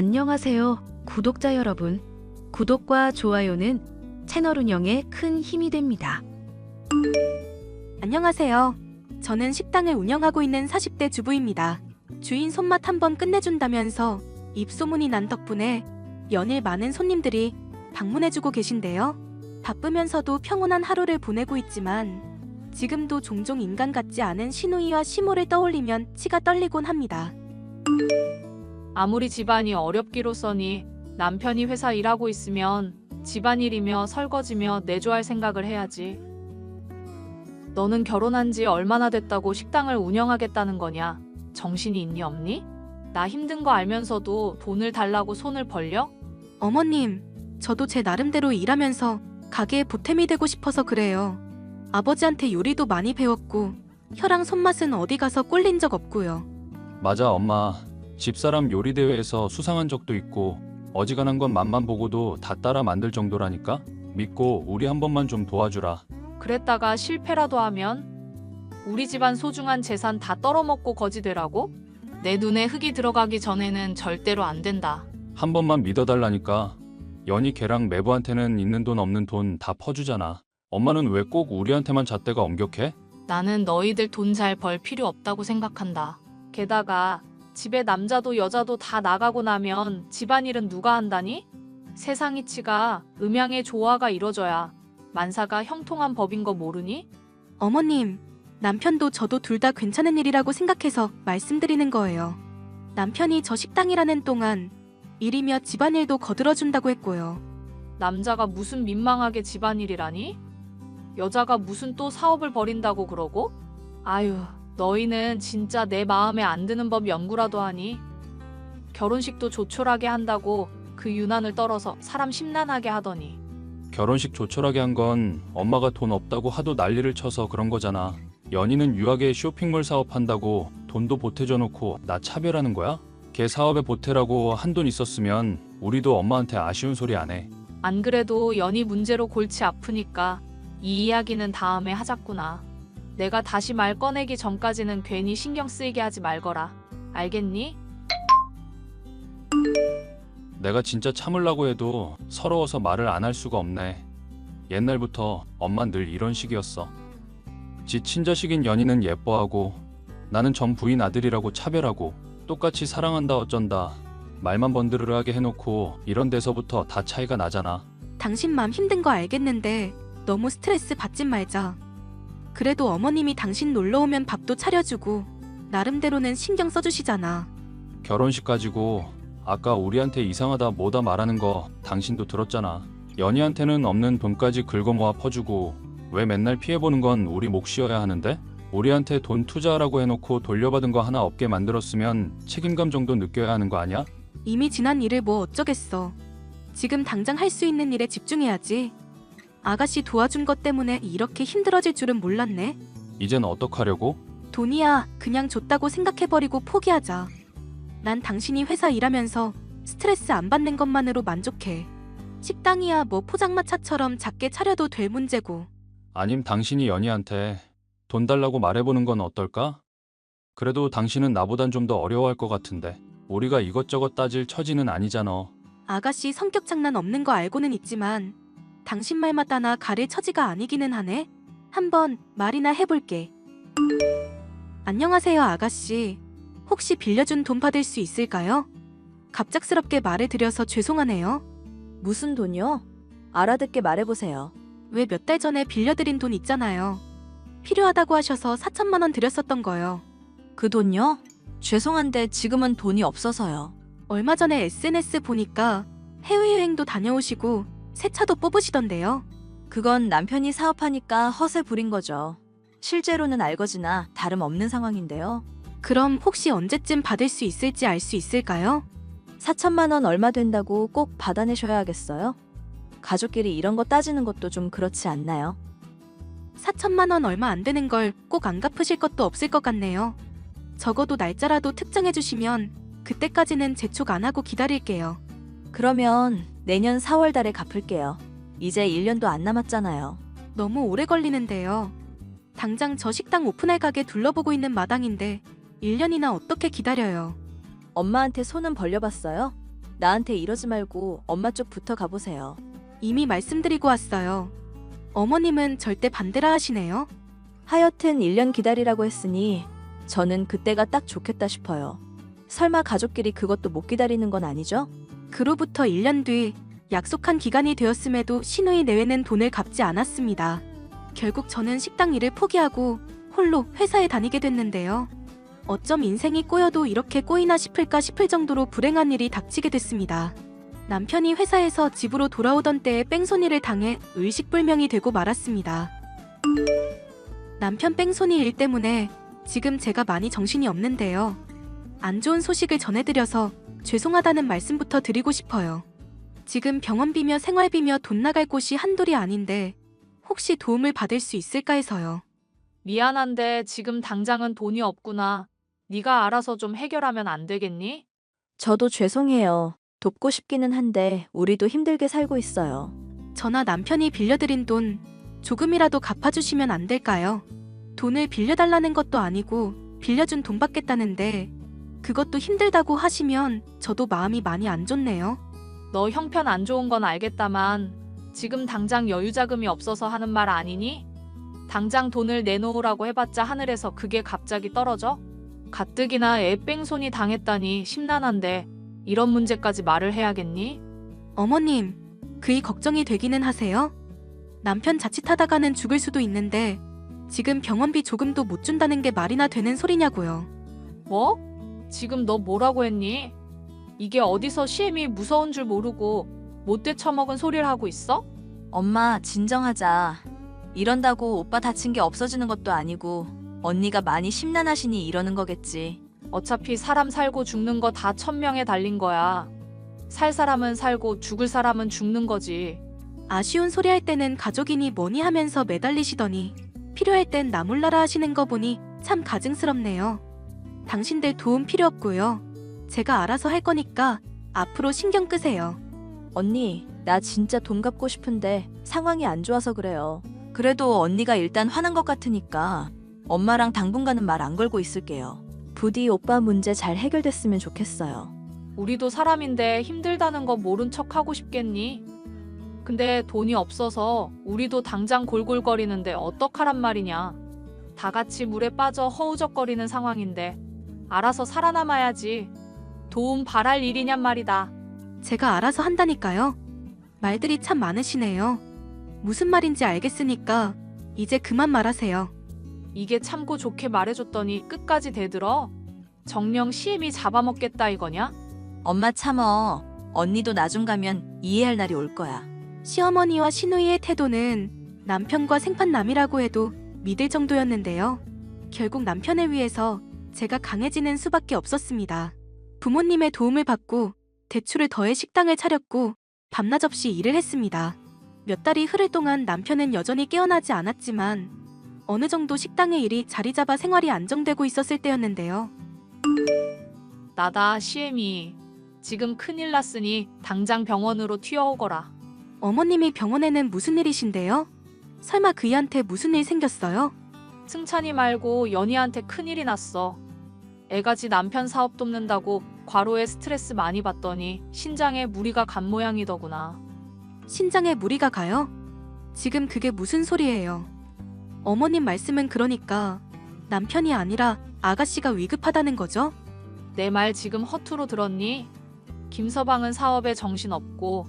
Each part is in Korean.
안녕하세요, 구독자 여러분. 구독과 좋아요는 채널 운영에 큰 힘이 됩니다. 안녕하세요. 저는 식당을 운영하고 있는 40대 주부입니다. 주인 손맛 한번 끝내준다면서 입소문이 난 덕분에 연일 많은 손님들이 방문해주고 계신데요. 바쁘면서도 평온한 하루를 보내고 있지만 지금도 종종 인간 같지 않은 시누이와 시모를 떠올리면 치가 떨리곤 합니다. 아무리 집안이 어렵기로써니 남편이 회사 일하고 있으면 집안일이며 설거지며 내조할 생각을 해야지. 너는 결혼한 지 얼마나 됐다고 식당을 운영하겠다는 거냐? 정신이 있니 없니? 나 힘든 거 알면서도 돈을 달라고 손을 벌려? 어머님, 저도 제 나름대로 일하면서 가게에 보탬이 되고 싶어서 그래요. 아버지한테 요리도 많이 배웠고 혀랑 손맛은 어디 가서 꼴린 적 없고요. 맞아, 엄마. 집사람 요리 대회에서 수상한 적도 있고 어지간한 건 맛만 보고도 다 따라 만들 정도라니까? 믿고 우리 한 번만 좀 도와주라. 그랬다가 실패라도 하면 우리 집안 소중한 재산 다 떨어먹고 거지 되라고? 내 눈에 흙이 들어가기 전에는 절대로 안 된다. 한 번만 믿어달라니까. 연희 걔랑 매부한테는 있는 돈 없는 돈 다 퍼주잖아. 엄마는 왜 꼭 우리한테만 잣대가 엄격해? 나는 너희들 돈 잘 벌 필요 없다고 생각한다. 게다가 집에 남자도 여자도 다 나가고 나면 집안일은 누가 한다니? 세상 이치가 음양의 조화가 이뤄져야 만사가 형통한 법인 거 모르니? 어머님, 남편도 저도 둘 다 괜찮은 일이라고 생각해서 말씀드리는 거예요. 남편이 저 식당이라는 동안 일이며 집안일도 거들어준다고 했고요. 남자가 무슨 민망하게 집안일이라니? 여자가 무슨 또 사업을 벌인다고 그러고? 아유, 너희는 진짜 내 마음에 안 드는 법 연구라도 하니? 결혼식도 조촐하게 한다고 그 유난을 떨어서 사람 심란하게 하더니. 결혼식 조촐하게 한 건 엄마가 돈 없다고 하도 난리를 쳐서 그런 거잖아. 연희는 유학에 쇼핑몰 사업한다고 돈도 보태줘 놓고 나 차별하는 거야? 걔 사업에 보태라고 한돈 있었으면 우리도 엄마한테 아쉬운 소리 안 해. 안 그래도 연희 문제로 골치 아프니까 이 이야기는 다음에 하자꾸나. 내가 다시 말 꺼내기 전까지는 괜히 신경 쓰이게 하지 말거라. 알겠니? 내가 진짜 참으려고 해도 서러워서 말을 안 할 수가 없네. 옛날부터 엄만 늘 이런 식이었어. 지 친자식인 연희는 예뻐하고 나는 전 부인 아들이라고 차별하고 똑같이 사랑한다 어쩐다 말만 번드르르하게 해놓고 이런 데서부터 다 차이가 나잖아. 당신 맘 힘든 거 알겠는데 너무 스트레스 받지 말자. 그래도 어머님이 당신 놀러 오면 밥도 차려주고 나름대로는 신경 써주시잖아. 결혼식 가지고 아까 우리한테 이상하다 뭐다 말하는 거 당신도 들었잖아. 연희한테는 없는 돈까지 긁어모아 퍼주고 왜 맨날 피해보는 건 우리 몫이어야 하는데? 우리한테 돈 투자하라고 해놓고 돌려받은 거 하나 없게 만들었으면 책임감 정도 느껴야 하는 거 아니야? 이미 지난 일을 뭐 어쩌겠어. 지금 당장 할 수 있는 일에 집중해야지. 아가씨 도와준 것 때문에 이렇게 힘들어질 줄은 몰랐네. 이젠 어떡하려고? 돈이야 그냥 줬다고 생각해버리고 포기하자. 난 당신이 회사 일하면서 스트레스 안 받는 것만으로 만족해. 식당이야 뭐 포장마차처럼 작게 차려도 될 문제고. 아님 당신이 연희한테 돈 달라고 말해보는 건 어떨까? 그래도 당신은 나보단 좀 더 어려워할 것 같은데. 우리가 이것저것 따질 처지는 아니잖아. 아가씨 성격 장난 없는 거 알고는 있지만 당신 말마다나 가릴 처지가 아니기는 하네. 한번 말이나 해볼게. 안녕하세요 아가씨. 혹시 빌려준 돈 받을 수 있을까요? 갑작스럽게 말을 드려서 죄송하네요. 무슨 돈이요? 알아듣게 말해보세요. 왜 몇 달 전에 빌려드린 돈 있잖아요. 필요하다고 하셔서 4천만 원 드렸었던 거요. 그 돈요? 죄송한데 지금은 돈이 없어서요. 얼마 전에 SNS 보니까 해외여행도 다녀오시고 새 차도 뽑으시던데요. 그건 남편이 사업하니까 허세 부린 거죠. 실제로는 알거지나 다름없는 상황인데요. 그럼 혹시 언제쯤 받을 수 있을지 알 수 있을까요? 4천만 원 얼마 된다고 꼭 받아내셔야 하겠어요? 가족끼리 이런 거 따지는 것도 좀 그렇지 않나요? 4천만 원 얼마 안 되는 걸 꼭 안 갚으실 것도 없을 것 같네요. 적어도 날짜라도 특정해 주시면 그때까지는 재촉 안 하고 기다릴게요. 그러면 내년 4월 달에 갚을게요. 이제 1년도 안 남았잖아요. 너무 오래 걸리는데요. 당장 저 식당 오픈할 가게 둘러보고 있는 마당인데 1년이나 어떻게 기다려요. 엄마한테 손은 벌려봤어요? 나한테 이러지 말고 엄마 쪽 붙어 가보세요. 이미 말씀드리고 왔어요. 어머님은 절대 반대라 하시네요. 하여튼 1년 기다리라고 했으니 저는 그때가 딱 좋겠다 싶어요. 설마 가족끼리 그것도 못 기다리는 건 아니죠? 그로부터 1년 뒤 약속한 기간이 되었음에도 신우이 내외는 돈을 갚지 않았습니다. 결국 저는 식당 일을 포기하고 홀로 회사에 다니게 됐는데요. 어쩜 인생이 꼬여도 이렇게 꼬이나 싶을까 싶을 정도로 불행한 일이 닥치게 됐습니다. 남편이 회사에서 집으로 돌아오던 때에 뺑소니를 당해 의식불명이 되고 말았습니다. 남편 뺑소니 일 때문에 지금 제가 많이 정신이 없는데요. 안 좋은 소식을 전해드려서 죄송하다는 말씀부터 드리고 싶어요. 지금 병원비며 생활비며 돈 나갈 곳이 한둘이 아닌데 혹시 도움을 받을 수 있을까 해서요. 미안한데 지금 당장은 돈이 없구나. 네가 알아서 좀 해결하면 안 되겠니? 저도 죄송해요. 돕고 싶기는 한데 우리도 힘들게 살고 있어요. 저나 남편이 빌려드린 돈 조금이라도 갚아주시면 안 될까요? 돈을 빌려달라는 것도 아니고 빌려준 돈 받겠다는데 그것도 힘들다고 하시면 저도 마음이 많이 안 좋네요. 너 형편 안 좋은 건 알겠다만 지금 당장 여유 자금이 없어서 하는 말 아니니? 당장 돈을 내놓으라고 해봤자 하늘에서 그게 갑자기 떨어져? 가뜩이나 애 뺑소니 당했다니 심란한데 이런 문제까지 말을 해야겠니? 어머님, 그이 걱정이 되기는 하세요? 남편 자칫하다가는 죽을 수도 있는데 지금 병원비 조금도 못 준다는 게 말이나 되는 소리냐고요. 뭐? 지금 너 뭐라고 했니? 이게 어디서 시엠이 무서운 줄 모르고 못돼 처먹은 소리를 하고 있어? 엄마, 진정하자. 이런다고 오빠 다친 게 없어지는 것도 아니고 언니가 많이 심란하시니 이러는 거겠지. 어차피 사람 살고 죽는 거 다 천명에 달린 거야. 살 사람은 살고 죽을 사람은 죽는 거지. 아쉬운 소리 할 때는 가족이니 뭐니 하면서 매달리시더니 필요할 땐 나 몰라라 하시는 거 보니 참 가증스럽네요. 당신들 도움 필요 없고요. 제가 알아서 할 거니까 앞으로 신경 끄세요. 언니, 나 진짜 돈 갚고 싶은데 상황이 안 좋아서 그래요. 그래도 언니가 일단 화난 것 같으니까 엄마랑 당분간은 말 안 걸고 있을게요. 부디 오빠 문제 잘 해결됐으면 좋겠어요. 우리도 사람인데 힘들다는 거 모른 척 하고 싶겠니? 근데 돈이 없어서 우리도 당장 골골거리는데 어떡하란 말이냐. 다 같이 물에 빠져 허우적거리는 상황인데 알아서 살아남아야지. 도움 바랄 일이냔 말이다. 제가 알아서 한다니까요. 말들이 참 많으시네요. 무슨 말인지 알겠으니까 이제 그만 말하세요. 이게 참고 좋게 말해줬더니 끝까지 대들어? 정녕 시엠이 잡아먹겠다 이거냐? 엄마 참어. 언니도 나중 가면 이해할 날이 올 거야. 시어머니와 시누이의 태도는 남편과 생판남이라고 해도 믿을 정도였는데요. 결국 남편을 위해서 제가 강해지는 수밖에 없었습니다. 부모님의 도움을 받고 대출을 더해 식당을 차렸고 밤낮 없이 일을 했습니다. 몇 달이 흐를 동안 남편은 여전히 깨어나지 않았지만 어느 정도 식당의 일이 자리 잡아 생활이 안정되고 있었을 때였는데요. 나다 시엠이. 지금 큰일 났으니 당장 병원으로 튀어오거라. 어머님이 병원에는 무슨 일이신데요? 설마 그이한테 무슨 일 생겼어요? 승찬이 말고 연희한테 큰일이 났어. 애가 지 남편 사업 돕는다고 과로에 스트레스 많이 받더니 신장에 무리가 간 모양이더구나. 신장에 무리가 가요? 지금 그게 무슨 소리예요? 어머님 말씀은 그러니까 남편이 아니라 아가씨가 위급하다는 거죠? 내 말 지금 허투루 들었니? 김서방은 사업에 정신없고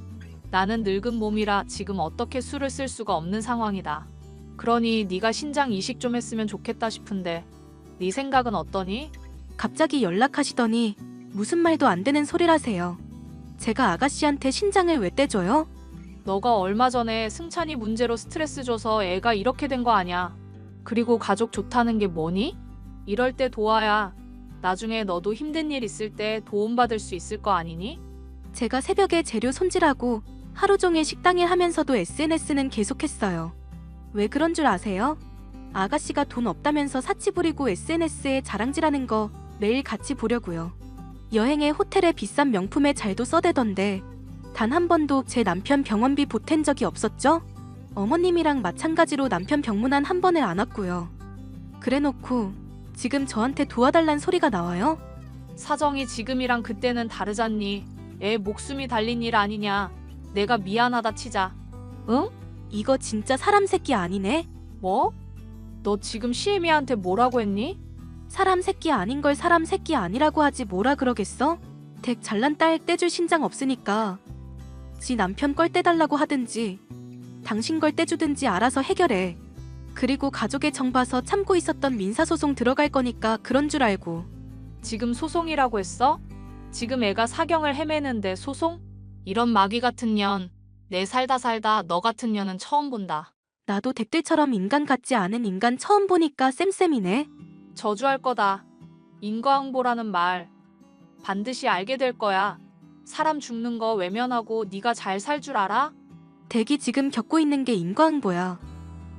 나는 늙은 몸이라 지금 어떻게 술을 쓸 수가 없는 상황이다. 그러니 네가 신장 이식 좀 했으면 좋겠다 싶은데 네 생각은 어떠니? 갑자기 연락하시더니 무슨 말도 안 되는 소리라세요. 제가 아가씨한테 신장을 왜 떼줘요? 너가 얼마 전에 승찬이 문제로 스트레스 줘서 애가 이렇게 된 거 아냐. 그리고 가족 좋다는 게 뭐니? 이럴 때 도와야 나중에 너도 힘든 일 있을 때 도움받을 수 있을 거 아니니? 제가 새벽에 재료 손질하고 하루 종일 식당일 하면서도 SNS는 계속했어요. 왜 그런 줄 아세요? 아가씨가 돈 없다면서 사치 부리고 SNS에 자랑질하는 거 매일 같이 보려고요. 여행에 호텔에 비싼 명품에 잘도 써대던데 단 한 번도 제 남편 병원비 보탠 적이 없었죠? 어머님이랑 마찬가지로 남편 병문안 한 번을 안 왔고요. 그래놓고 지금 저한테 도와달란 소리가 나와요? 사정이 지금이랑 그때는 다르잖니. 애 목숨이 달린 일 아니냐. 내가 미안하다 치자. 응? 이거 진짜 사람 새끼 아니네? 뭐? 너 지금 시애미한테 뭐라고 했니? 사람 새끼 아닌 걸 사람 새끼 아니라고 하지 뭐라 그러겠어? 댁 잘난 딸 떼줄 신장 없으니까 지 남편 걸 떼달라고 하든지 당신 걸 떼주든지 알아서 해결해. 그리고 가족의 정 봐서 참고 있었던 민사소송 들어갈 거니까 그런 줄 알고. 지금 소송이라고 했어? 지금 애가 사경을 헤매는데 소송? 이런 마귀 같은 년. 내 살다 너 같은 년은 처음 본다. 나도 댁들처럼 인간 같지 않은 인간 처음 보니까 쌤쌤이네. 저주할 거다. 인과응보라는 말 반드시 알게 될 거야. 사람 죽는 거 외면하고 네가 잘 살 줄 알아? 댁이 지금 겪고 있는 게 인과응보야.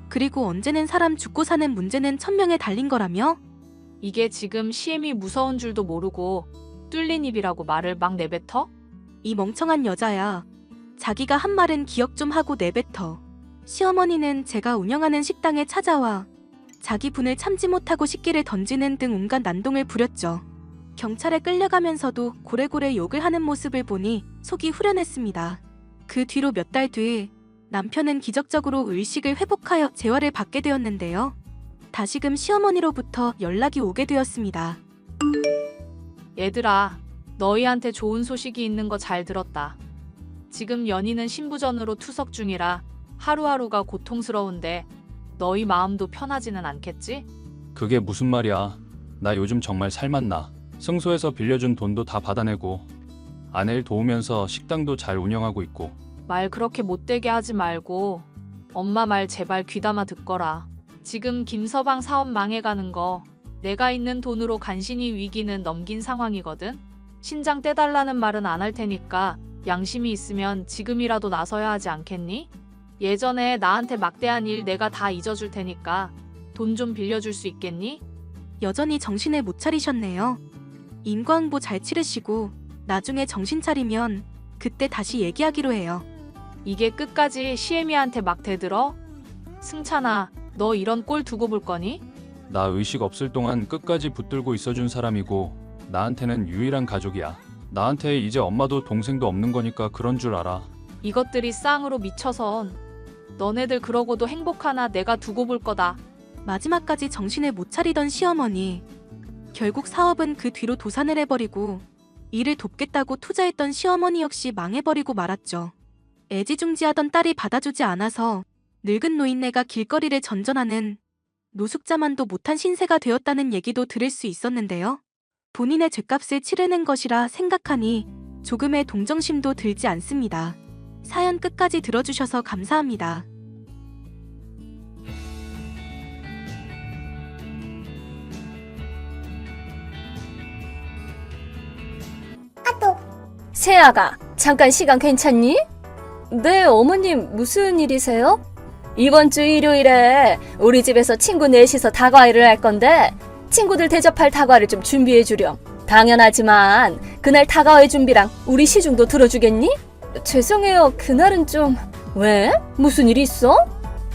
그리고 언제는 사람 죽고 사는 문제는 천명에 달린 거라며? 이게 지금 시엠이 무서운 줄도 모르고 뚫린 입이라고 말을 막 내뱉어? 이 멍청한 여자야. 자기가 한 말은 기억 좀 하고 내뱉어. 시어머니는 제가 운영하는 식당에 찾아와 자기 분을 참지 못하고 식기를 던지는 등 온갖 난동을 부렸죠. 경찰에 끌려가면서도 고래고래 욕을 하는 모습을 보니 속이 후련했습니다. 그 뒤로 몇 달 뒤 남편은 기적적으로 의식을 회복하여 재활을 받게 되었는데요. 다시금 시어머니로부터 연락이 오게 되었습니다. 얘들아, 너희한테 좋은 소식이 있는 거 잘 들었다. 지금 연희는 신부전으로 투석 중이라 하루하루가 고통스러운데 너희 마음도 편하지는 않겠지? 그게 무슨 말이야. 나 요즘 정말 살맛나. 승소해서 빌려준 돈도 다 받아내고 아내 일 도우면서 식당도 잘 운영하고 있고. 말 그렇게 못되게 하지 말고 엄마 말 제발 귀담아 듣거라. 지금 김서방 사업 망해가는 거 내가 있는 돈으로 간신히 위기는 넘긴 상황이거든. 신장 떼달라는 말은 안 할 테니까 양심이 있으면 지금이라도 나서야 하지 않겠니? 예전에 나한테 막대한 일 내가 다 잊어줄 테니까 돈 좀 빌려줄 수 있겠니? 여전히 정신을 못 차리셨네요. 인과응보 잘 치르시고 나중에 정신 차리면 그때 다시 얘기하기로 해요. 이게 끝까지 시애미한테 막 대들어? 승찬아, 너 이런 꼴 두고 볼 거니? 나 의식 없을 동안 끝까지 붙들고 있어준 사람이고 나한테는 유일한 가족이야. 나한테 이제 엄마도 동생도 없는 거니까 그런 줄 알아. 이것들이 쌍으로 미쳐선 너네들 그러고도 행복하나 내가 두고 볼 거다. 마지막까지 정신을 못 차리던 시어머니. 결국 사업은 그 뒤로 도산을 해버리고 일을 돕겠다고 투자했던 시어머니 역시 망해버리고 말았죠. 애지중지하던 딸이 받아주지 않아서 늙은 노인네가 길거리를 전전하는 노숙자만도 못한 신세가 되었다는 얘기도 들을 수 있었는데요. 본인의 죗값을 치르는 것이라 생각하니 조금의 동정심도 들지 않습니다. 사연 끝까지 들어주셔서 감사합니다. 세아가, 잠깐 시간 괜찮니? 네, 어머님, 무슨 일이세요? 이번 주 일요일에 우리 집에서 친구 넷이서 다과회를 할 건데 친구들 대접할 다과를 좀 준비해 주렴. 당연하지만 그날 다과회 준비랑 우리 시중도 들어주겠니? 죄송해요, 그날은 좀... 왜? 무슨 일 있어?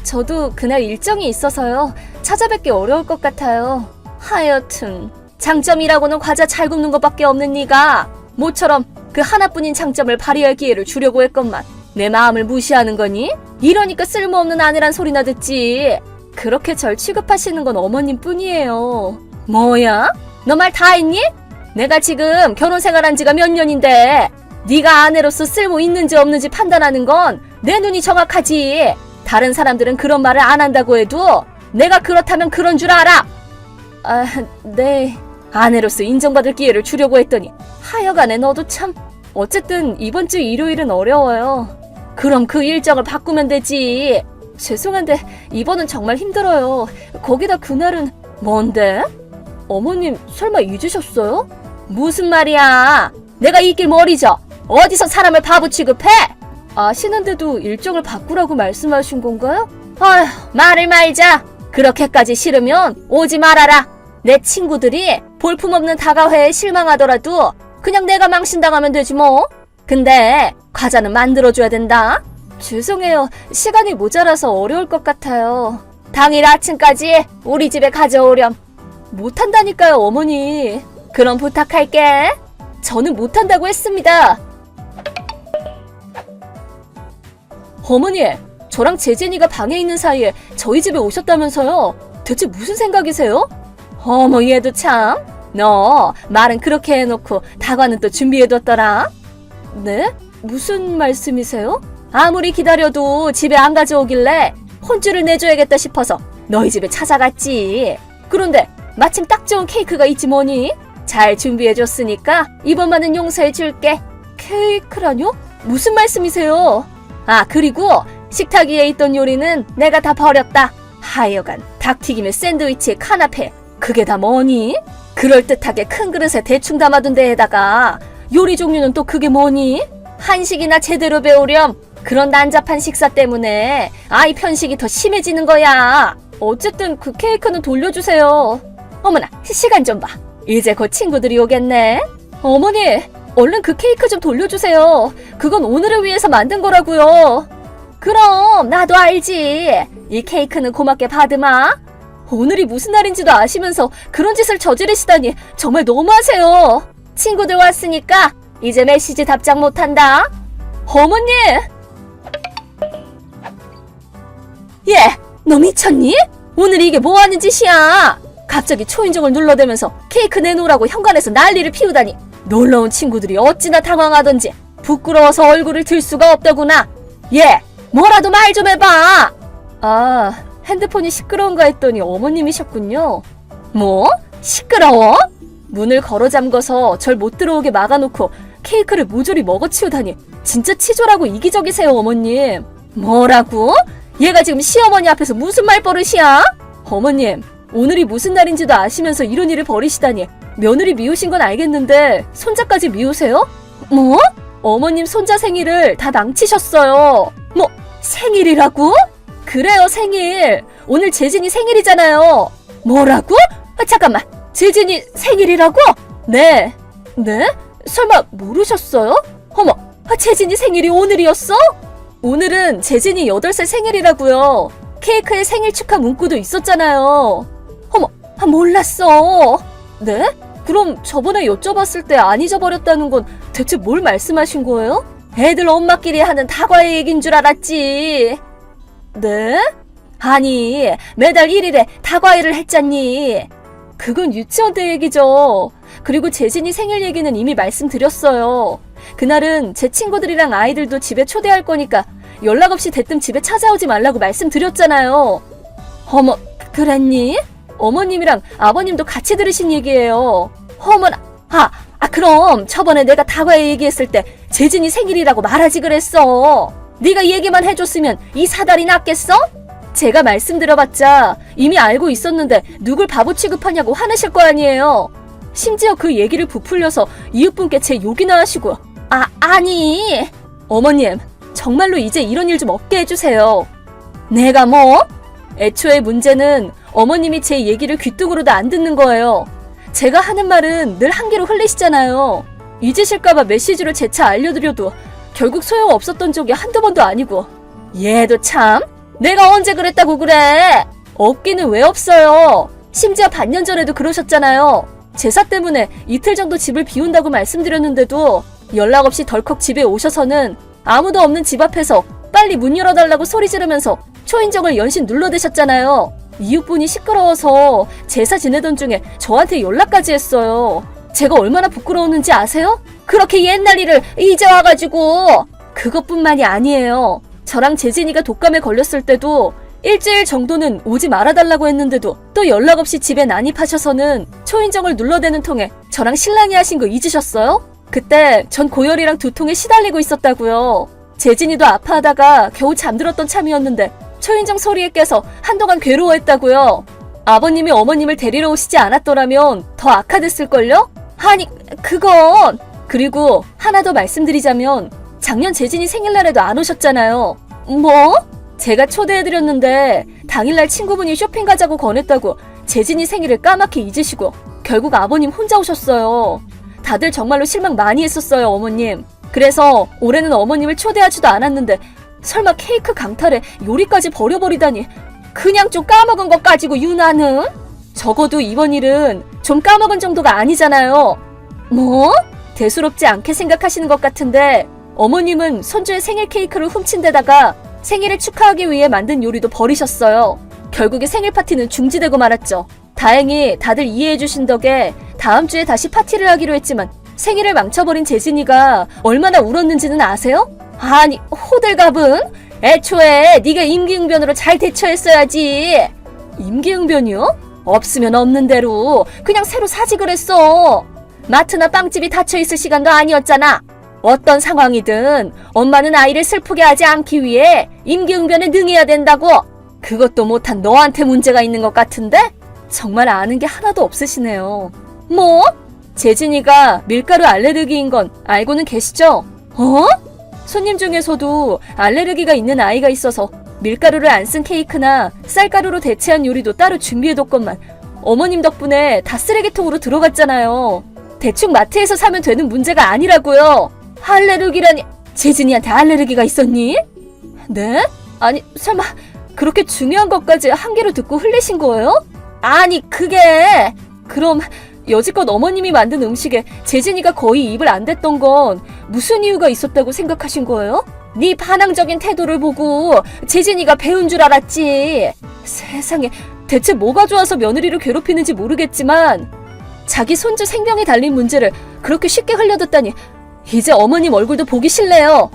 저도 그날 일정이 있어서요. 찾아뵙기 어려울 것 같아요. 하여튼 장점이라고는 과자 잘 굽는 것밖에 없는 네가 모처럼 그 하나뿐인 장점을 발휘할 기회를 주려고 했건만 내 마음을 무시하는 거니? 이러니까 쓸모없는 아내란 소리나 듣지. 그렇게 절 취급하시는 건 어머님 뿐이에요. 뭐야? 너 말 다 했니? 내가 지금 결혼 생활한 지가 몇 년인데 네가 아내로서 쓸모 있는지 없는지 판단하는 건 내 눈이 정확하지. 다른 사람들은 그런 말을 안 한다고 해도 내가 그렇다면 그런 줄 알아. 아, 네. 아내로서 인정받을 기회를 주려고 했더니 하여간에 너도 참... 어쨌든 이번 주 일요일은 어려워요. 그럼 그 일정을 바꾸면 되지. 죄송한데 이번은 정말 힘들어요. 거기다 그날은... 뭔데? 어머님 설마 잊으셨어요? 무슨 말이야? 내가 이길 머리죠. 어디서 사람을 바보 취급해? 아시는데도 일정을 바꾸라고 말씀하신 건가요? 아휴, 말을 말자. 그렇게까지 싫으면 오지 말아라. 내 친구들이 볼품없는 다과회에 실망하더라도 그냥 내가 망신당하면 되지 뭐. 근데 과자는 만들어줘야 된다. 죄송해요. 시간이 모자라서 어려울 것 같아요. 당일 아침까지 우리 집에 가져오렴. 못한다니까요, 어머니. 그럼 부탁할게. 저는 못한다고 했습니다. 어머니, 저랑 재진이가 방에 있는 사이에 저희 집에 오셨다면서요? 대체 무슨 생각이세요? 어머, 얘도 참. 너 말은 그렇게 해놓고 다과는 또 준비해뒀더라. 네? 무슨 말씀이세요? 아무리 기다려도 집에 안 가져오길래 혼쭐을 내줘야겠다 싶어서 너희 집에 찾아갔지. 그런데 마침 딱 좋은 케이크가 있지 뭐니? 잘 준비해줬으니까 이번만은 용서해줄게. 케이크라뇨? 무슨 말씀이세요? 아, 그리고 식탁 위에 있던 요리는 내가 다 버렸다. 하여간 닭튀김에 샌드위치에 카나페, 그게 다 뭐니? 그럴듯하게 큰 그릇에 대충 담아둔 데에다가 요리 종류는 또 그게 뭐니? 한식이나 제대로 배우렴. 그런 난잡한 식사 때문에 아이 편식이 더 심해지는 거야. 어쨌든 그 케이크는 돌려주세요. 어머나, 시간 좀 봐. 이제 곧 친구들이 오겠네. 어머니, 얼른 그 케이크 좀 돌려주세요. 그건 오늘을 위해서 만든 거라고요. 그럼 나도 알지. 이 케이크는 고맙게 받으마. 오늘이 무슨 날인지도 아시면서 그런 짓을 저지르시다니 정말 너무하세요. 친구들 왔으니까 이제 메시지 답장 못한다. 어머니! 예, 너 미쳤니? 오늘 이게 뭐하는 짓이야? 갑자기 초인종을 눌러대면서 케이크 내놓으라고 현관에서 난리를 피우다니. 놀러온 친구들이 어찌나 당황하던지 부끄러워서 얼굴을 들 수가 없더구나. 예, 뭐라도 말 좀 해봐. 아, 핸드폰이 시끄러운가 했더니 어머님이셨군요. 뭐? 시끄러워? 문을 걸어 잠궈서 절 못 들어오게 막아놓고 케이크를 모조리 먹어치우다니 진짜 치졸하고 이기적이세요, 어머님. 뭐라고? 얘가 지금 시어머니 앞에서 무슨 말버릇이야? 어머님, 오늘이 무슨 날인지도 아시면서 이런 일을 벌이시다니. 며느리 미우신 건 알겠는데 손자까지 미우세요? 뭐? 어머님 손자 생일을 다 망치셨어요. 뭐, 생일이라고? 그래요, 생일. 오늘 재진이 생일이잖아요. 뭐라고? 아, 잠깐만, 재진이 생일이라고? 네. 네? 설마 모르셨어요? 어머, 재진이 생일이 오늘이었어? 오늘은 재진이 8살 생일이라고요. 케이크에 생일 축하 문구도 있었잖아요. 어머, 몰랐어. 네? 그럼 저번에 여쭤봤을 때 안 잊어버렸다는 건 대체 뭘 말씀하신 거예요? 애들 엄마끼리 하는 다과의 얘기인 줄 알았지. 네? 아니, 매달 1일에 다과회를 했잖니. 그건 유치원 때 얘기죠. 그리고 재진이 생일 얘기는 이미 말씀드렸어요. 그날은 제 친구들이랑 아이들도 집에 초대할 거니까 연락 없이 대뜸 집에 찾아오지 말라고 말씀드렸잖아요. 어머, 그랬니? 어머님이랑 아버님도 같이 들으신 얘기예요. 어머나, 그럼 저번에 내가 다과회 얘기했을 때 재진이 생일이라고 말하지 그랬어. 네가 얘기만 해줬으면 이 사달이 낫겠어? 제가 말씀드려봤자 이미 알고 있었는데 누굴 바보 취급하냐고 화내실 거 아니에요. 심지어 그 얘기를 부풀려서 이웃분께 제 욕이나 하시고. 아니. 어머님, 정말로 이제 이런 일 좀 없게 해주세요. 내가 뭐? 애초에 문제는 어머님이 제 얘기를 귀뚱으로도 안 듣는 거예요. 제가 하는 말은 늘 한 귀로 흘리시잖아요. 잊으실까봐 메시지로 재차 알려드려도 결국 소용없었던 적이 한두 번도 아니고. 얘도 참, 내가 언제 그랬다고 그래. 없기는 왜 없어요. 심지어 반년 전에도 그러셨잖아요. 제사 때문에 이틀 정도 집을 비운다고 말씀드렸는데도 연락 없이 덜컥 집에 오셔서는 아무도 없는 집 앞에서 빨리 문 열어달라고 소리 지르면서 초인종을 연신 눌러대셨잖아요. 이웃분이 시끄러워서 제사 지내던 중에 저한테 연락까지 했어요. 제가 얼마나 부끄러웠는지 아세요? 그렇게 옛날 일을 이제 와가지고. 그것뿐만이 아니에요. 저랑 재진이가 독감에 걸렸을 때도 일주일 정도는 오지 말아달라고 했는데도 또 연락 없이 집에 난입하셔서는 초인종을 눌러대는 통에 저랑 신랑이 하신 거 잊으셨어요? 그때 전 고열이랑 두통에 시달리고 있었다고요. 재진이도 아파하다가 겨우 잠들었던 참이었는데 초인종 소리에 깨서 한동안 괴로워했다고요. 아버님이 어머님을 데리러 오시지 않았더라면 더 악화됐을걸요? 아니, 그건. 그리고 하나 더 말씀드리자면 작년 재진이 생일날에도 안 오셨잖아요. 뭐? 제가 초대해드렸는데 당일날 친구분이 쇼핑 가자고 권했다고 재진이 생일을 까맣게 잊으시고 결국 아버님 혼자 오셨어요. 다들 정말로 실망 많이 했었어요, 어머님. 그래서 올해는 어머님을 초대하지도 않았는데 설마 케이크 강탈에 요리까지 버려버리다니. 그냥 좀 까먹은 것 가지고 유나는? 적어도 이번 일은 좀 까먹은 정도가 아니잖아요. 뭐? 대수롭지 않게 생각하시는 것 같은데 어머님은 손주의 생일 케이크를 훔친 데다가 생일을 축하하기 위해 만든 요리도 버리셨어요. 결국에 생일 파티는 중지되고 말았죠. 다행히 다들 이해해 주신 덕에 다음 주에 다시 파티를 하기로 했지만 생일을 망쳐버린 재진이가 얼마나 울었는지는 아세요? 아니, 호들갑은? 애초에 네가 임기응변으로 잘 대처했어야지. 임기응변이요? 없으면 없는 대로 그냥 새로 사지 그랬어. 마트나 빵집이 닫혀있을 시간도 아니었잖아. 어떤 상황이든 엄마는 아이를 슬프게 하지 않기 위해 임기응변에 능해야 된다고. 그것도 못한 너한테 문제가 있는 것 같은데? 정말 아는 게 하나도 없으시네요. 뭐? 재진이가 밀가루 알레르기인 건 알고는 계시죠? 어? 손님 중에서도 알레르기가 있는 아이가 있어서 밀가루를 안 쓴 케이크나 쌀가루로 대체한 요리도 따로 준비해뒀건만 어머님 덕분에 다 쓰레기통으로 들어갔잖아요. 대충 마트에서 사면 되는 문제가 아니라고요. 알레르기라니. 재진이한테 알레르기가 있었니? 네? 아니, 설마 그렇게 중요한 것까지 한 개로 듣고 흘리신 거예요? 아니, 그게... 그럼 여지껏 어머님이 만든 음식에 재진이가 거의 입을 안 댔던 건 무슨 이유가 있었다고 생각하신 거예요? 네 반항적인 태도를 보고 재진이가 배운 줄 알았지. 세상에, 대체 뭐가 좋아서 며느리를 괴롭히는지 모르겠지만 자기 손주 생명이 달린 문제를 그렇게 쉽게 흘려뒀다니 이제 어머님 얼굴도 보기 싫네요.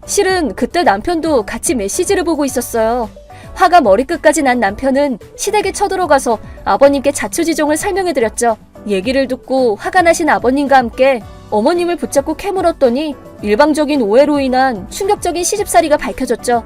실은 그때 남편도 같이 메시지를 보고 있었어요. 화가 머리끝까지 난 남편은 시댁에 쳐들어가서 아버님께 자초지종을 설명해드렸죠. 얘기를 듣고 화가 나신 아버님과 함께 어머님을 붙잡고 캐물었더니 일방적인 오해로 인한 충격적인 시집살이가 밝혀졌죠.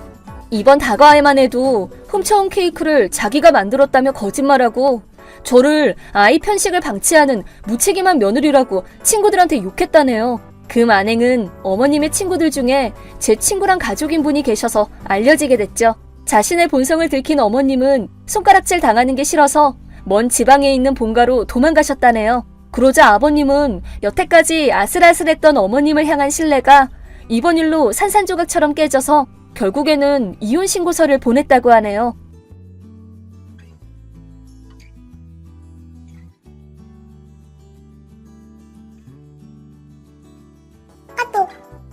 이번 다과에만 해도 훔쳐온 케이크를 자기가 만들었다며 거짓말하고 저를 아이 편식을 방치하는 무책임한 며느리라고 친구들한테 욕했다네요. 그 만행은 어머님의 친구들 중에 제 친구랑 가족인 분이 계셔서 알려지게 됐죠. 자신의 본성을 들킨 어머님은 손가락질 당하는 게 싫어서 먼 지방에 있는 본가로 도망가셨다네요. 그러자 아버님은 여태까지 아슬아슬했던 어머님을 향한 신뢰가 이번 일로 산산조각처럼 깨져서 결국에는 이혼 신고서를 보냈다고 하네요.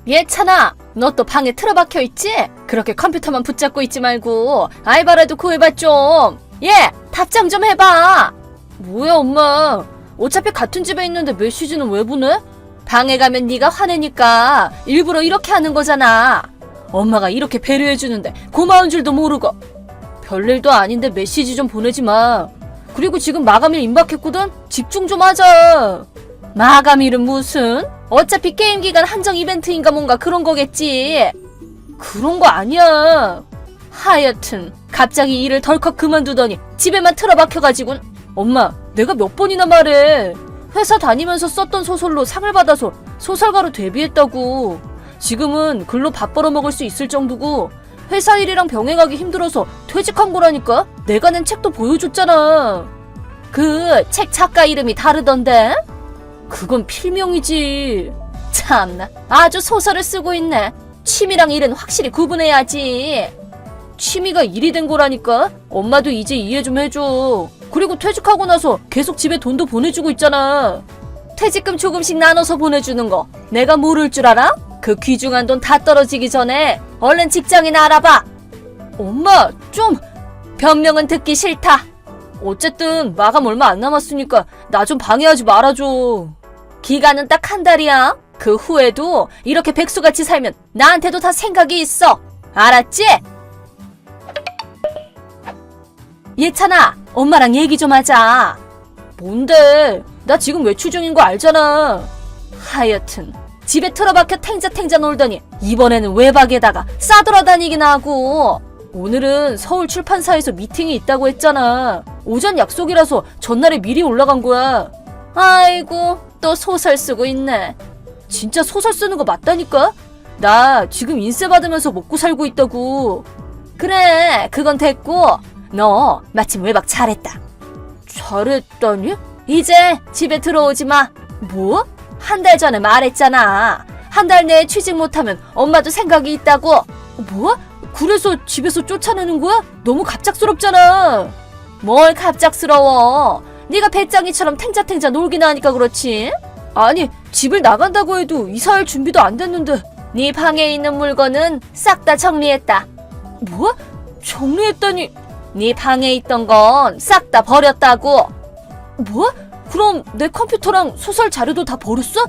예찬아, 너 또 방에 틀어박혀 있지? 그렇게 컴퓨터만 붙잡고 있지 말고 알바라도 구해봐 좀. 예, 답장 좀 해봐. 뭐야 엄마, 어차피 같은 집에 있는데 메시지는 왜 보내? 방에 가면 네가 화내니까 일부러 이렇게 하는 거잖아. 엄마가 이렇게 배려해주는데 고마운 줄도 모르고. 별일도 아닌데 메시지 좀 보내지 마. 그리고 지금 마감일 임박했거든? 집중 좀 하자. 마감일은 무슨? 어차피 게임 기간 한정 이벤트인가 뭔가 그런 거겠지. 그런 거 아니야. 하여튼 갑자기 일을 덜컥 그만두더니 집에만 틀어박혀가지고. 엄마, 내가 몇 번이나 말해. 회사 다니면서 썼던 소설로 상을 받아서 소설가로 데뷔했다고. 지금은 글로 밥 벌어먹을 수 있을 정도고 회사 일이랑 병행하기 힘들어서 퇴직한 거라니까. 내가 낸 책도 보여줬잖아. 그 책 작가 이름이 다르던데? 그건 필명이지. 참나, 아주 소설을 쓰고 있네. 취미랑 일은 확실히 구분해야지. 취미가 일이 된 거라니까. 엄마도 이제 이해 좀 해줘. 그리고 퇴직하고 나서 계속 집에 돈도 보내주고 있잖아. 퇴직금 조금씩 나눠서 보내주는 거 내가 모를 줄 알아? 그 귀중한 돈 다 떨어지기 전에 얼른 직장이나 알아봐. 엄마, 좀. 변명은 듣기 싫다. 어쨌든 마감 얼마 안 남았으니까 나 좀 방해하지 말아줘. 기간은 딱 한 달이야. 그 후에도 이렇게 백수같이 살면 나한테도 다 생각이 있어. 알았지? 예찬아, 엄마랑 얘기 좀 하자. 뭔데? 나 지금 외출 중인 거 알잖아. 하여튼 집에 틀어박혀 탱자탱자 놀더니 이번에는 외박에다가 싸돌아다니기나 하고. 오늘은 서울 출판사에서 미팅이 있다고 했잖아. 오전 약속이라서 전날에 미리 올라간 거야. 아이고, 또 소설 쓰고 있네. 진짜 소설 쓰는 거 맞다니까? 나 지금 인세 받으면서 먹고 살고 있다고. 그래, 그건 됐고 너 마침 외박 잘했다. 잘했다니? 이제 집에 들어오지 마. 뭐? 한 달 전에 말했잖아. 한 달 내에 취직 못하면 엄마도 생각이 있다고. 뭐? 그래서 집에서 쫓아내는 거야? 너무 갑작스럽잖아. 뭘 갑작스러워. 네가 배짱이처럼 탱자탱자 놀기나 하니까 그렇지. 아니, 집을 나간다고 해도 이사할 준비도 안 됐는데. 네 방에 있는 물건은 싹 다 정리했다. 뭐? 정리했다니. 네 방에 있던 건 싹 다 버렸다고. 뭐? 그럼 내 컴퓨터랑 소설 자료도 다 버렸어?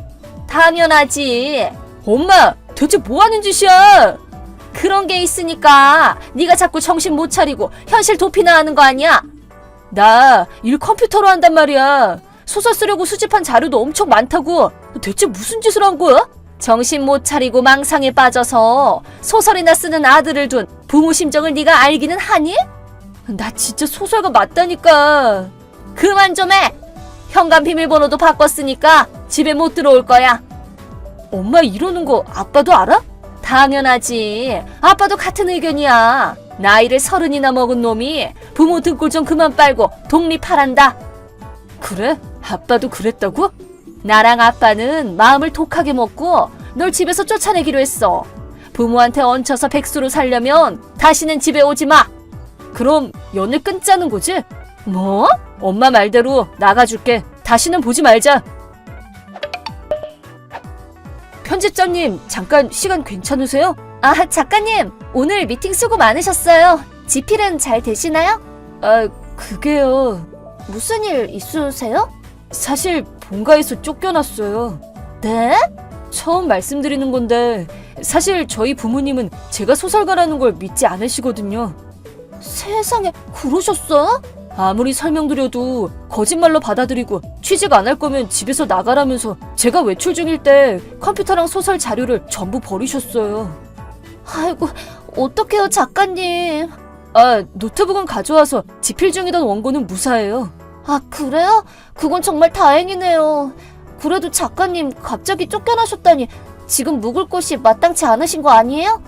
당연하지. 엄마, 대체 뭐 하는 짓이야? 그런 게 있으니까 네가 자꾸 정신 못 차리고 현실 도피나 하는 거 아니야? 나 일 컴퓨터로 한단 말이야. 소설 쓰려고 수집한 자료도 엄청 많다고. 대체 무슨 짓을 한 거야? 정신 못 차리고 망상에 빠져서 소설이나 쓰는 아들을 둔 부모 심정을 네가 알기는 하니? 나 진짜 소설가 맞다니까. 그만 좀 해. 현관 비밀번호도 바꿨으니까 집에 못 들어올 거야. 엄마 이러는 거 아빠도 알아? 당연하지. 아빠도 같은 의견이야. 나이를 30이나 먹은 놈이 부모 등골 좀 그만 빨고 독립하란다. 그래? 아빠도 그랬다고? 나랑 아빠는 마음을 독하게 먹고 널 집에서 쫓아내기로 했어. 부모한테 얹혀서 백수로 살려면 다시는 집에 오지 마. 그럼 연을 끊자는 거지? 뭐? 엄마 말대로 나가줄게. 다시는 보지 말자. 편집장님, 잠깐 시간 괜찮으세요? 아, 작가님, 오늘 미팅 수고 많으셨어요. 집필은 잘 되시나요? 아, 그게요. 무슨 일 있으세요? 사실 본가에서 쫓겨났어요. 네? 처음 말씀드리는 건데 사실 저희 부모님은 제가 소설가라는 걸 믿지 않으시거든요. 세상에, 그러셨어요? 아무리 설명드려도 거짓말로 받아들이고 취직 안 할 거면 집에서 나가라면서 제가 외출 중일 때 컴퓨터랑 소설 자료를 전부 버리셨어요. 아이고, 어떡해요, 작가님. 아, 노트북은 가져와서 집필 중이던 원고는 무사해요. 아, 그래요? 그건 정말 다행이네요. 그래도 작가님 갑자기 쫓겨나셨다니 지금 묵을 곳이 마땅치 않으신 거 아니에요?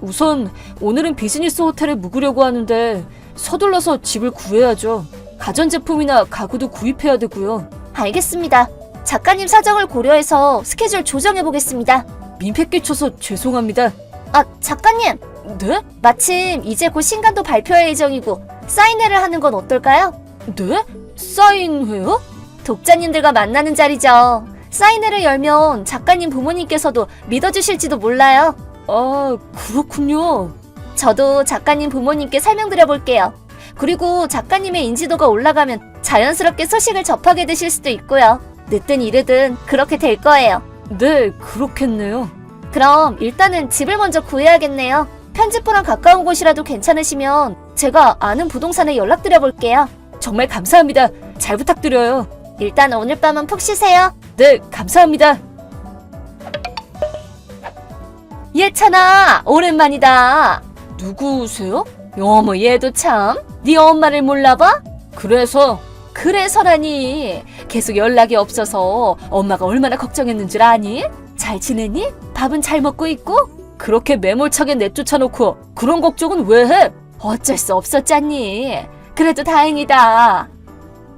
우선 오늘은 비즈니스 호텔에 묵으려고 하는데 서둘러서 집을 구해야죠. 가전제품이나 가구도 구입해야 되고요. 알겠습니다. 작가님 사정을 고려해서 스케줄 조정해보겠습니다. 민폐 끼쳐서 죄송합니다. 아, 작가님! 네? 마침 이제 곧 신간도 발표할 예정이고 사인회를 하는 건 어떨까요? 네? 사인회요? 독자님들과 만나는 자리죠. 사인회를 열면 작가님 부모님께서도 믿어주실지도 몰라요. 아, 그렇군요. 저도 작가님 부모님께 설명드려볼게요. 그리고 작가님의 인지도가 올라가면 자연스럽게 소식을 접하게 되실 수도 있고요. 늦든 이르든 그렇게 될 거예요. 네, 그렇겠네요. 그럼 일단은 집을 먼저 구해야겠네요. 편집부랑 가까운 곳이라도 괜찮으시면 제가 아는 부동산에 연락드려볼게요. 정말 감사합니다. 잘 부탁드려요. 일단 오늘 밤은 푹 쉬세요. 네, 감사합니다. 예찬아, 오랜만이다. 누구세요? 어머, 얘도 참. 네 엄마를 몰라봐? 그래서라니. 계속 연락이 없어서 엄마가 얼마나 걱정했는 줄 아니? 잘 지내니? 밥은 잘 먹고 있고? 그렇게 매몰차게 내쫓아놓고 그런 걱정은 왜 해? 어쩔 수 없었잖니. 그래도 다행이다.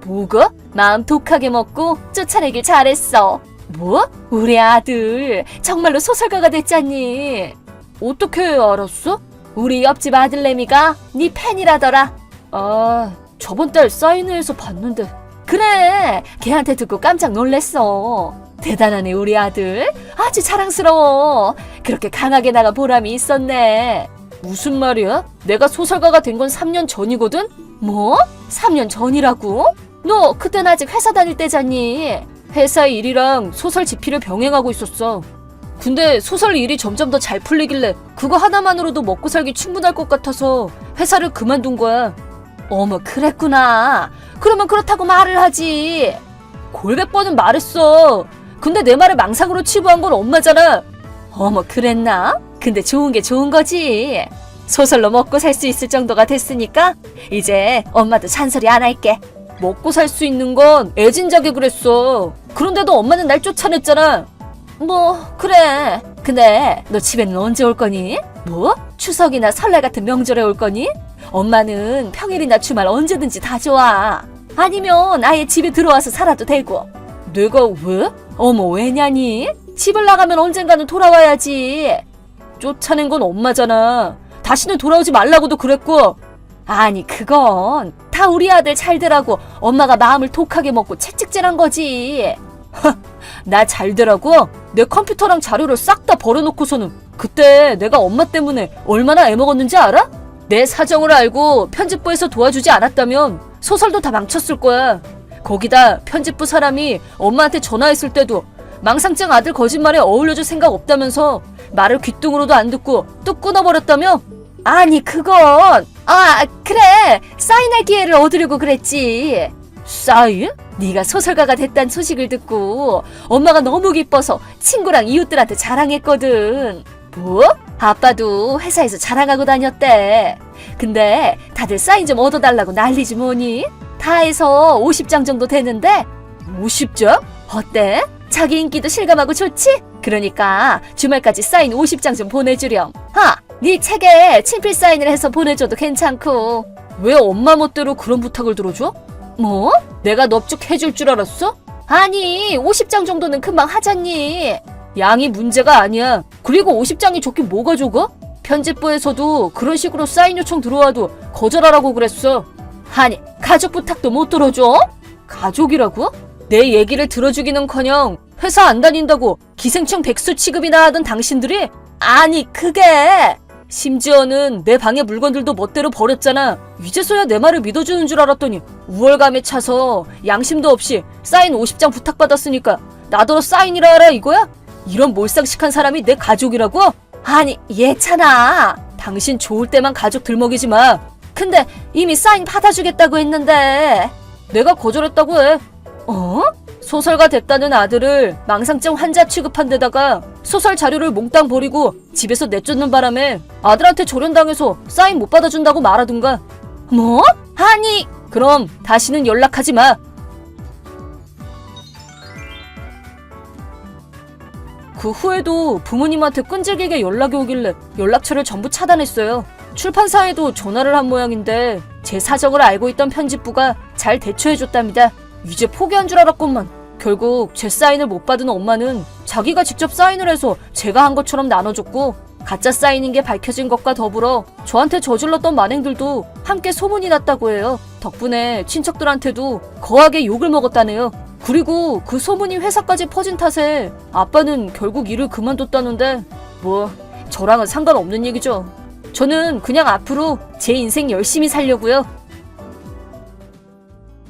뭐가? 마음 독하게 먹고 쫓아내길 잘했어. 뭐? 우리 아들 정말로 소설가가 됐잖니. 어떻게 알았어? 우리 옆집 아들내미가 네 팬이라더라. 아, 저번 달 사인회에서 봤는데. 그래, 걔한테 듣고 깜짝 놀랬어. 대단하네, 우리 아들. 아주 자랑스러워. 그렇게 강하게 나가 보람이 있었네. 무슨 말이야? 내가 소설가가 된 건 3년 전이거든? 뭐? 3년 전이라고? 너 그땐 아직 회사 다닐 때잖니. 회사 일이랑 소설 집필을 병행하고 있었어. 근데 소설 일이 점점 더 잘 풀리길래 그거 하나만으로도 먹고 살기 충분할 것 같아서 회사를 그만둔 거야. 어머, 그랬구나. 그러면 그렇다고 말을 하지. 골백 번은 말했어. 근데 내 말을 망상으로 치부한 건 엄마잖아. 어머, 그랬나? 근데 좋은 게 좋은 거지. 소설로 먹고 살 수 있을 정도가 됐으니까 이제 엄마도 잔소리 안 할게. 먹고 살 수 있는 건 애진작에 그랬어. 그런데도 엄마는 날 쫓아냈잖아. 뭐 그래. 근데 너 집에는 언제 올 거니? 뭐? 추석이나 설날 같은 명절에 올 거니? 엄마는 평일이나 주말 언제든지 다 좋아. 아니면 아예 집에 들어와서 살아도 되고. 내가 왜? 어머, 왜냐니? 집을 나가면 언젠가는 돌아와야지. 쫓아낸 건 엄마잖아. 다시는 돌아오지 말라고도 그랬고. 아니, 그건 다 우리 아들 잘 되라고 엄마가 마음을 독하게 먹고 채찍질한 거지. 나 잘 되라고 내 컴퓨터랑 자료를 싹 다 버려놓고서는 그때 내가 엄마 때문에 얼마나 애먹었는지 알아? 내 사정을 알고 편집부에서 도와주지 않았다면 소설도 다 망쳤을 거야. 거기다 편집부 사람이 엄마한테 전화했을 때도 망상증 아들 거짓말에 어울려줄 생각 없다면서 말을 귓등으로도 안 듣고 뚝 끊어버렸다며? 아니 그건 그래 사인할 기회를 얻으려고 그랬지. 사인? 네가 소설가가 됐단 소식을 듣고 엄마가 너무 기뻐서 친구랑 이웃들한테 자랑했거든. 뭐? 아빠도 회사에서 자랑하고 다녔대. 근데 다들 사인 좀 얻어달라고 난리지 뭐니? 다 해서 50장 정도 되는데 50장? 어때? 자기 인기도 실감하고 좋지? 그러니까 주말까지 사인 50장 좀 보내주렴. 네 책에 친필 사인을 해서 보내줘도 괜찮고. 왜 엄마 멋대로 그런 부탁을 들어줘? 뭐? 내가 넙죽해줄 줄 알았어? 아니 50장 정도는 금방 하잖니. 양이 문제가 아니야. 그리고 50장이 좋긴 뭐가 좋아? 편집부에서도 그런 식으로 사인 요청 들어와도 거절하라고 그랬어. 아니 가족 부탁도 못 들어줘? 가족이라고? 내 얘기를 들어주기는커녕 회사 안 다닌다고 기생충 백수 취급이나 하던 당신들이? 아니 그게 심지어는 내 방에 물건들도 멋대로 버렸잖아. 이제서야 내 말을 믿어주는 줄 알았더니 우월감에 차서 양심도 없이 사인 50장 부탁받았으니까 나더러 사인이라 하라 이거야? 이런 몰상식한 사람이 내 가족이라고? 아니 예찬아 당신 좋을 때만 가족 들먹이지 마. 근데 이미 사인 받아주겠다고 했는데. 내가 거절했다고 해. 소설가 됐다는 아들을 망상증 환자 취급한 데다가 소설 자료를 몽땅 버리고 집에서 내쫓는 바람에 아들한테 조련당해서 사인 못 받아준다고 말하든가. 뭐? 아니 그럼 다시는 연락하지 마. 그 후에도 부모님한테 끈질기게 연락이 오길래 연락처를 전부 차단했어요. 출판사에도 전화를 한 모양인데 제 사정을 알고 있던 편집부가 잘 대처해줬답니다. 이제 포기한 줄 알았건만 결국 제 사인을 못 받은 엄마는 자기가 직접 사인을 해서 제가 한 것처럼 나눠줬고 가짜 사인인 게 밝혀진 것과 더불어 저한테 저질렀던 만행들도 함께 소문이 났다고 해요. 덕분에 친척들한테도 거하게 욕을 먹었다네요. 그리고 그 소문이 회사까지 퍼진 탓에 아빠는 결국 일을 그만뒀다는데 뭐 저랑은 상관없는 얘기죠. 저는 그냥 앞으로 제 인생 열심히 살려고요.